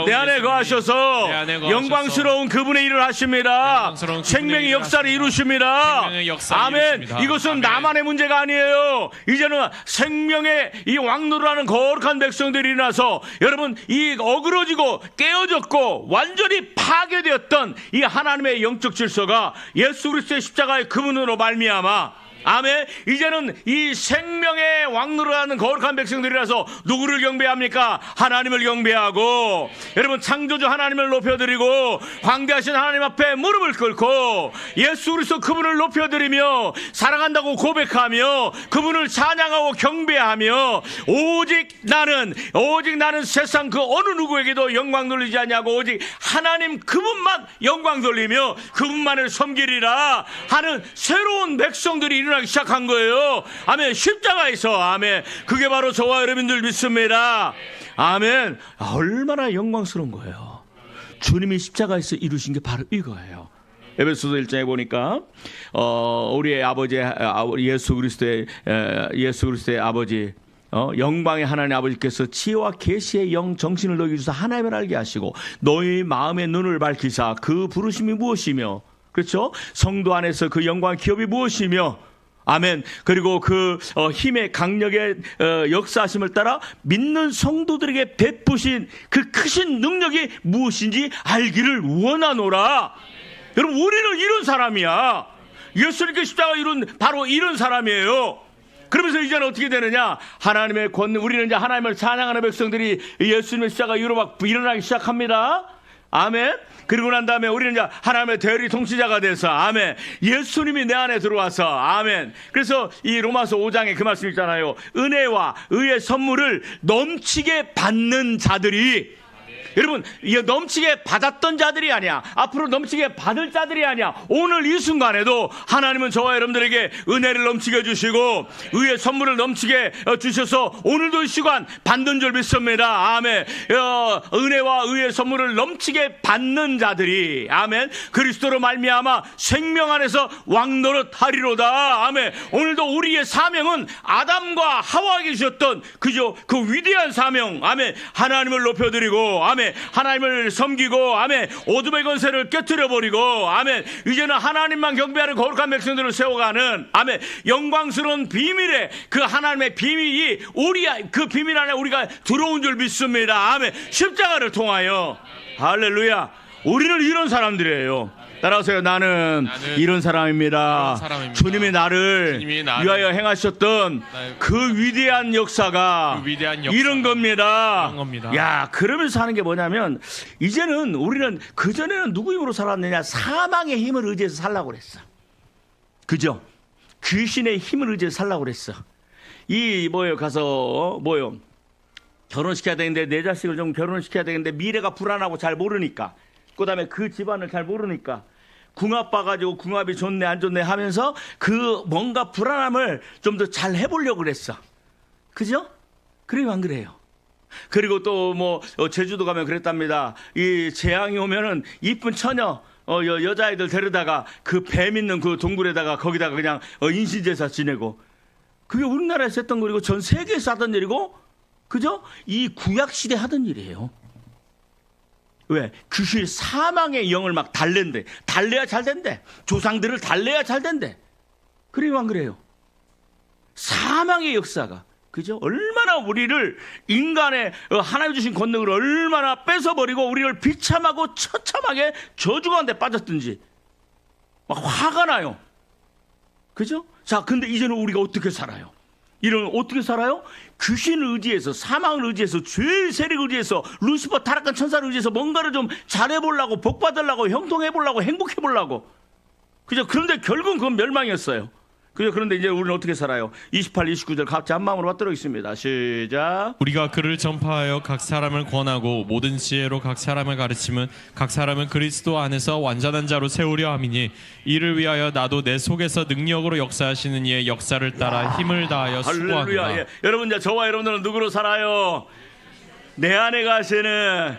내 안에 거하셔서 영광스러운 그분의 일을 하십니다. 생명의 역사를 이루십니다. 아멘. 이것은 나만의 문제가 아니에요. 이제는 생명의 이 왕노릇하는 거룩한 백성들이 일어나서, 여러분 이 어그러지고 깨어졌고 완전히 파괴되었던 이 하나님의 영적 질서가 예수 그리스도의 십자가의 그분으로 말미암아, 아멘, 이제는 이 생명의 왕노릇하는 거룩한 백성들이라서 누구를 경배합니까? 하나님을 경배하고, 여러분 창조주 하나님을 높여드리고, 광대하신 하나님 앞에 무릎을 꿇고 예수 그리스도 그분을 높여드리며 사랑한다고 고백하며 그분을 찬양하고 경배하며, 오직 나는 세상 그 어느 누구에게도 영광 돌리지 않냐고, 오직 하나님 그분만 영광 돌리며 그분만을 섬기리라 하는 새로운 백성들이 일어나기 시작한 거예요. 아멘. 십자가에서. 아멘. 그게 바로 저와 여러분들 믿습니다. 아멘. 얼마나 영광스러운 거예요. 주님이 십자가에서 이루신 게 바로 이거예요. 에베소서 1장에 보니까 우리의 아버지, 예수 그리스도의 아버지, 영광의 하나님 아버지께서 지혜와 계시의 영 정신을 너희 주사 하나님을 알게 하시고, 너희 마음의 눈을 밝히사 그 부르심이 무엇이며, 그렇죠, 성도 안에서 그 영광의 기업이 무엇이며, 아멘. 그리고 그 힘의 강력의 역사하심을 따라 믿는 성도들에게 베푸신 그 크신 능력이 무엇인지 알기를 원하노라. 여러분 우리는 이런 사람이야. 예수님께 십자가 이룬 바로 이런 사람이에요. 그러면서 이제는 어떻게 되느냐? 하나님의 권능, 우리는 이제 하나님을 찬양하는 백성들이 예수님의 십자가 이후로 막 일어나기 시작합니다. 아멘. 그리고 난 다음에 우리는 이제 하나님의 대리 통치자가 돼서, 아멘, 예수님이 내 안에 들어와서, 아멘. 그래서 이 로마서 5장에 그 말씀 있잖아요. 은혜와 의의 선물을 넘치게 받는 자들이, 여러분 넘치게 받았던 자들이 아니야, 앞으로 넘치게 받을 자들이 아니야. 오늘 이 순간에도 하나님은 저와 여러분들에게 은혜를 넘치게 주시고 의의 선물을 넘치게 주셔서 오늘도 이 시간 받는 줄 믿습니다. 아멘. 은혜와 의의 선물을 넘치게 받는 자들이, 아멘, 그리스도로 말미암아 생명 안에서 왕노릇하리로다. 아멘. 오늘도 우리의 사명은 아담과 하와에게 주셨던 그 위대한 사명, 아멘, 하나님을 높여드리고, 아멘, 하나님을 섬기고, 아멘, 어둠의 권세를 깨트려버리고, 아멘, 이제는 하나님만 경배하는 거룩한 백성들을 세워가는, 아멘, 영광스러운 비밀의 그 하나님의 비밀이 그 비밀 안에 우리가 들어온 줄 믿습니다. 아멘. 십자가를 통하여. 할렐루야. 우리는 이런 사람들이에요. 따라하세요. 나는 이런 사람입니다. 주님이 나를 위하여 행하셨던 그 위대한 역사가 이런 겁니다. 야, 그러면서 하는 게 뭐냐면, 이제는 우리는 그전에는 누구 힘으로 살았느냐? 사망의 힘을 의지해서 살라고 그랬어. 그죠? 귀신의 힘을 의지해서 살라고 그랬어. 가서 결혼시켜야 되는데, 내 자식을 좀 결혼시켜야 되는데 미래가 불안하고 잘 모르니까, 그 다음에 그 집안을 잘 모르니까, 궁합 봐가지고 궁합이 좋네 안 좋네 하면서 그 뭔가 불안함을 좀 더 잘 해보려고 그랬어. 그죠? 그래요 안 그래요? 그리고 또 뭐 제주도 가면 그랬답니다. 이 재앙이 오면은 이쁜 처녀 여자애들 데려다가 그 뱀 있는 그 동굴에다가 거기다가 그냥 인신제사 지내고, 그게 우리나라에서 했던 거리고 전 세계에서 하던 일이고, 그죠? 이 구약시대 하던 일이에요. 왜? 귀신 사망의 영을 막 달랜대. 달래야 잘 된대. 조상들을 달래야 잘 된대. 그래요 안 그래요? 사망의 역사가, 그죠? 얼마나 우리를 인간의 하나님 주신 권능을 얼마나 뺏어버리고 우리를 비참하고 처참하게 저주 가운데 빠졌든지 막 화가 나요. 그죠? 자, 근데 이제는 우리가 어떻게 살아요? 이런 어떻게 살아요? 귀신을 의지해서, 사망을 의지해서, 죄의 세력을 의지해서, 루시퍼 타락한 천사를 의지해서 뭔가를 좀 잘해보려고, 복받으려고, 형통해보려고, 행복해보려고. 그죠? 그런데 결국은 그건 멸망이었어요. 그죠? 그런데 이제 우리는 어떻게 살아요? 28, 29절 같이 한 마음으로 받도록 있습니다. 시작. 우리가 그를 전파하여 각 사람을 권하고 모든 지혜로 각 사람을 가르치면 각 사람은 그리스도 안에서 완전한 자로 세우려 함이니, 이를 위하여 나도 내 속에서 능력으로 역사하시는 이의 역사를 따라 힘을 다하여 수고하노라. 예. 여러분, 이제 저와 여러분들은 누구로 살아요? 내 안에 가시는,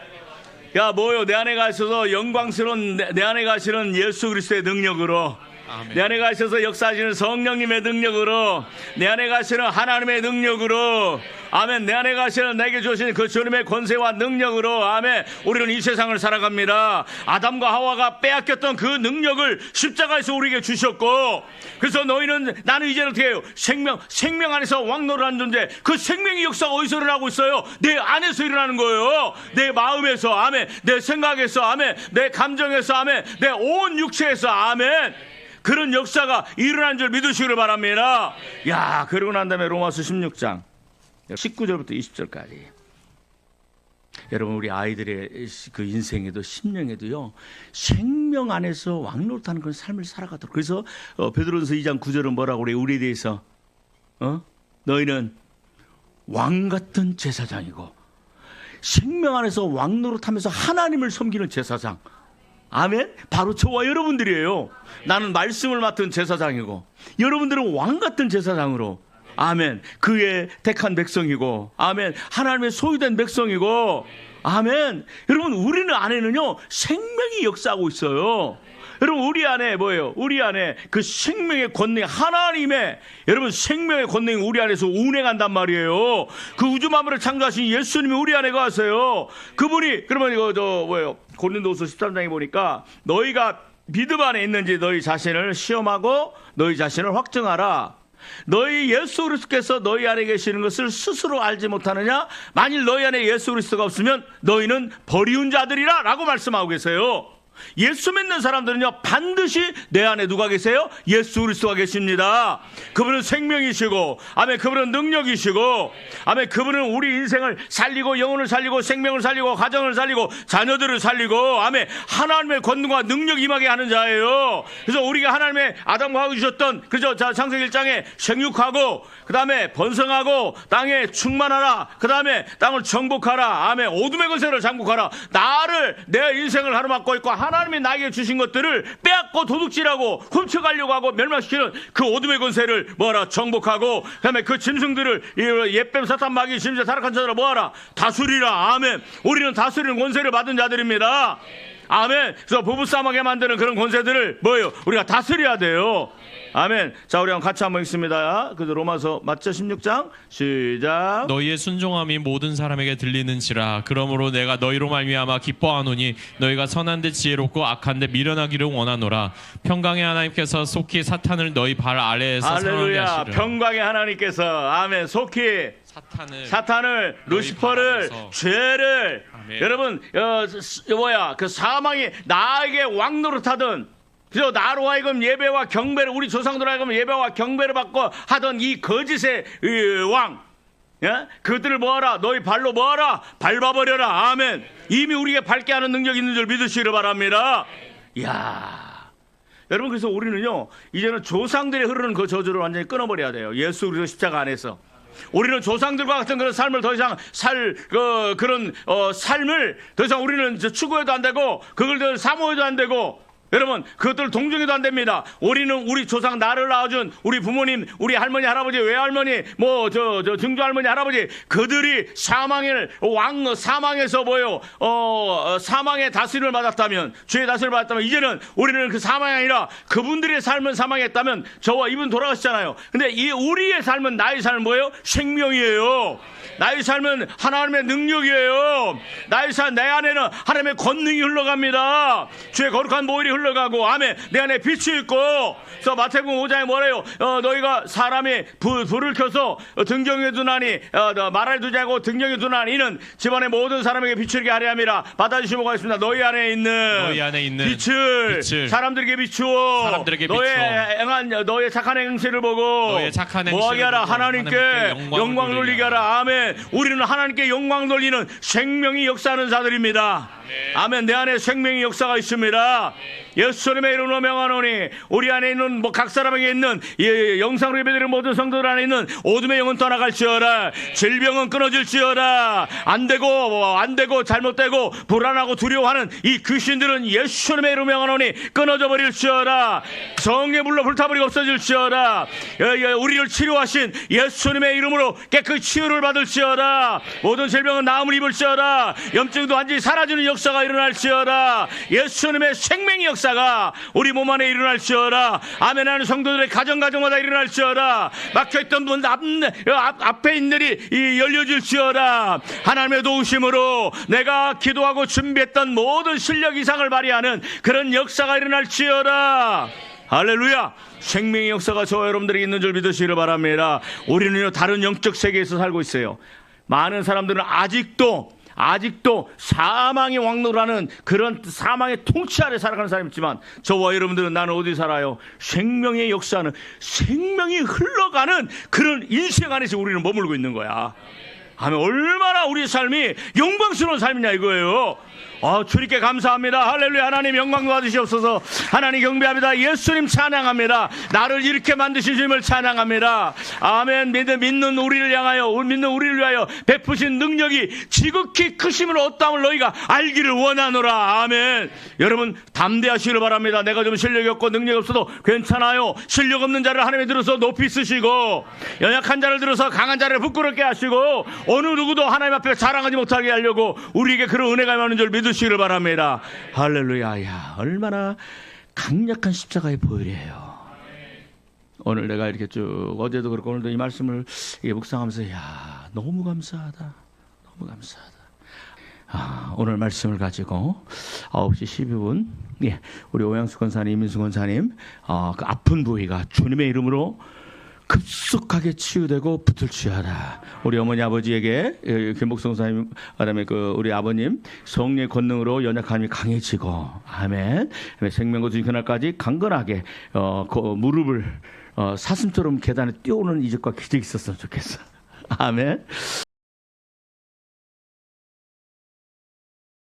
뭐요? 내 안에 가셔서 영광스러운 내 안에 가시는 예수 그리스도의 능력으로, 아멘. 내 안에 가셔서 역사하시는 성령님의 능력으로, 내 안에 가시는 하나님의 능력으로, 아멘. 내 안에 가시는 내게 주신 그 주님의 권세와 능력으로, 아멘. 우리는 이 세상을 살아갑니다. 아담과 하와가 빼앗겼던 그 능력을 십자가에서 우리에게 주셨고, 그래서 나는 이제는 어떻게 해요? 생명 안에서 왕노릇하는 존재. 그 생명의 역사가 어디서 일어나고 있어요? 내 안에서 일어나는 거예요. 내 마음에서, 아멘. 내 생각에서, 아멘. 내 감정에서, 아멘. 내 온 육체에서, 아멘. 그런 역사가 일어난 줄 믿으시기를 바랍니다. 그러고 난 다음에 로마서 16장 19절부터 20절까지. 여러분, 우리 아이들의 그 인생에도 심령에도요, 생명 안에서 왕노릇하는 그런 삶을 살아가도록. 그래서 베드로전서 2장 9절은 뭐라고 그래요? 우리에 대해서 너희는 왕 같은 제사장이고 생명 안에서 왕노릇하면서 하나님을 섬기는 제사장. 아멘. 바로 저와 여러분들이에요. 나는 말씀을 맡은 제사장이고 여러분들은 왕 같은 제사장으로, 아멘, 그의 택한 백성이고, 아멘, 하나님의 소유된 백성이고, 아멘. 여러분, 우리는 안에는요 생명이 역사하고 있어요. 여러분, 우리 안에 뭐예요? 우리 안에 그 생명의 권능, 하나님의, 여러분, 생명의 권능이 우리 안에서 운행한단 말이에요. 그 우주 만물을 창조하신 예수님이 우리 안에 가세요. 그분이, 그러면 고린도후서 13장에 보니까 너희가 믿음 안에 있는지 너희 자신을 시험하고 너희 자신을 확증하라. 너희 예수 그리스도께서 너희 안에 계시는 것을 스스로 알지 못하느냐? 만일 너희 안에 예수 그리스도가 없으면 너희는 버리운 자들이라 라고 말씀하고 계세요. 예수 믿는 사람들은요 반드시 내 안에 누가 계세요? 예수 그리스도가 계십니다. 그분은 생명이시고, 아멘, 그분은 능력이시고, 아멘, 그분은 우리 인생을 살리고 영혼을 살리고 생명을 살리고 가정을 살리고 자녀들을 살리고, 아멘, 하나님의 권능과 능력이 임하게 하는 자예요. 그래서 우리가 하나님의 아담과 하와 주셨던, 그죠? 자, 창세기 1장에 생육하고, 그 다음에 번성하고 땅에 충만하라, 그 다음에 땅을 정복하라, 아멘, 어둠의 권세를 장복하라. 나를, 내 인생을 하루막고 있고 하나님이 나에게 주신 것들을 빼앗고 도둑질하고 훔쳐가려고 하고 멸망시키는 그 어둠의 권세를 정복하고, 그 다음에 그 짐승들을, 옛뱀 사탄 마귀 짐승 타락한 자들을 다스리라. 아멘. 우리는 다스리는 권세를 받은 자들입니다. 아멘. 그래서 부부싸움하게 만드는 그런 권세들을 우리가 다스려야 돼요. 아멘. 자, 우리 같이 한번 읽습니다. 그래서 로마서 맞죠? 16장 시작. 너희의 순종함이 모든 사람에게 들리는지라. 그러므로 내가 너희로 말미암아 기뻐하노니 너희가 선한데 지혜롭고 악한데 미련하기를 원하노라. 평강의 하나님께서 속히 사탄을 너희 발 아래에서 상하게 하시리라. 평강의 하나님께서, 아멘, 속히 사탄을 루시퍼를, 죄를, 아멘. 여러분, 그 사망이 나에게 왕노릇하던, 그래서 나로 하여금 예배와 경배를, 우리 조상들로 하여금 예배와 경배를 받고 하던 이 거짓의 왕, 그들을 너희 발로 밟아버려라. 아멘. 이미 우리에게 밟게 하는 능력이 있는 줄 믿으시기를 바랍니다. 여러분, 그래서 우리는요 이제는 조상들이 흐르는 그 저주를 완전히 끊어버려야 돼요. 예수 그리스도 십자가 안에서 우리는 조상들과 같은 그런 삶을 더 이상 삶을 더 이상 우리는 추구해도 안 되고 그걸 더 사모해도 안 되고, 여러분, 그것들 동정해도 안 됩니다. 우리는 우리 조상 나를 낳아준 우리 부모님, 우리 할머니, 할아버지, 외할머니, 증조할머니, 할아버지, 그들이 사망에서 사망의 다스림을 받았다면, 죄의 다스림을 받았다면, 이제는 우리는 그 사망이 아니라 그분들의 삶은 사망했다면, 저와 이분 돌아가시잖아요. 근데 이 우리의 삶은, 나의 삶은 뭐예요? 생명이에요. 나의 삶은 하나님의 능력이에요. 나의 삶, 내 안에는 하나님의 권능이 흘러갑니다. 주의 거룩한 보혈이 흘러가고, 아멘. 내 안에 빛이 있고. 그래서 마태복음 5장에 뭐래요? 너희가 사람이 불을 켜서 등경에 두나니, 말을 두지 않고 등경에 두나니, 이는 집안의 모든 사람에게 빛을 하려 함이라. 받아주시고 가겠습니다. 너희 안에 있는 빛을 사람들에게 비추어. 너의 착한 행실을 보고 뭐하게 하라? 하나님께 영광 돌리게 하라. 아멘. 우리는 하나님께 영광 돌리는 생명이 역사하는 자들입니다. 아멘. 내 안에 생명의 역사가 있습니다. 예수님의 이름으로 명하노니, 우리 안에 있는 각 사람에게 있는 영상으로 예배드리는 모든 성도들 안에 있는 어둠의 영은 떠나갈지어라. 질병은 끊어질지어라. 안 되고 잘못되고 불안하고 두려워하는 이 귀신들은 예수님의 이름으로 명하노니 끊어져 버릴지어라. 성령의 불로 불타버리고 없어질지어라. 우리를 치료하신 예수님의 이름으로 깨끗이 치유를 받을지어라. 모든 질병은 나음을 입을지어라. 염증도 완전히 사라지는 역사가 일어날지어라. 예수님의 생명의 역사가 우리 몸 안에 일어날지어라. 아멘. 하는 성도들의 가정마다 일어날지어라. 막혀있던 문 앞에 있는 일이 열려질지어라. 하나님의 도우심으로 내가 기도하고 준비했던 모든 실력 이상을 발휘하는 그런 역사가 일어날지어라. 할렐루야. 생명의 역사가 저와 여러분들에게 있는 줄 믿으시기를 바랍니다. 우리는 다른 영적 세계에서 살고 있어요. 많은 사람들은 아직도 사망의 왕노라는 그런 사망의 통치 아래 살아가는 사람이 있지만, 저와 여러분들은, 나는 어디 살아요? 생명의 역사는, 생명이 흘러가는 그런 인생 안에서 우리는 머물고 있는 거야. 아멘. 얼마나 우리의 삶이 영광스러운 삶이냐 이거예요. 주님께 감사합니다. 할렐루야. 하나님 영광 받으시옵소서. 하나님 경배합니다. 예수님 찬양합니다. 나를 이렇게 만드신 주님을 찬양합니다. 아멘. 믿는 우리를 위하여 베푸신 능력이 지극히 크심을 어떠함을 너희가 알기를 원하노라. 아멘. 여러분 담대하시기를 바랍니다. 내가 좀 실력이 없고 능력이 없어도 괜찮아요. 실력 없는 자를 하나님이 들어서 높이 쓰시고, 연약한 자를 들어서 강한 자를 부끄럽게 하시고, 어느 누구도 하나님 앞에 자랑하지 못하게 하려고 우리에게 그런 은혜가 많은 줄 믿으시기를 바랍니다. 할렐루야. 야, 얼마나 강력한 십자가의 보혈이에요. 오늘 내가 이렇게 쭉, 어제도 그렇고 오늘도 이 말씀을 묵상하면서, 야, 너무 감사하다. 오늘 말씀을 가지고 9시 12분 우리 오양수 권사님, 이민수 권사님 그 아픈 부위가 주님의 이름으로 급속하게 치유되고 붙을 취하라. 우리 어머니 아버지에게 김복성 사님, 그다음에 우리 아버님 성령의 권능으로 연약함이 강해지고, 아멘. 생명과 주신 그날까지 강건하게 무릎을 사슴처럼 계단에 뛰어오는 이적과 기적이 있었으면 좋겠어. 아멘.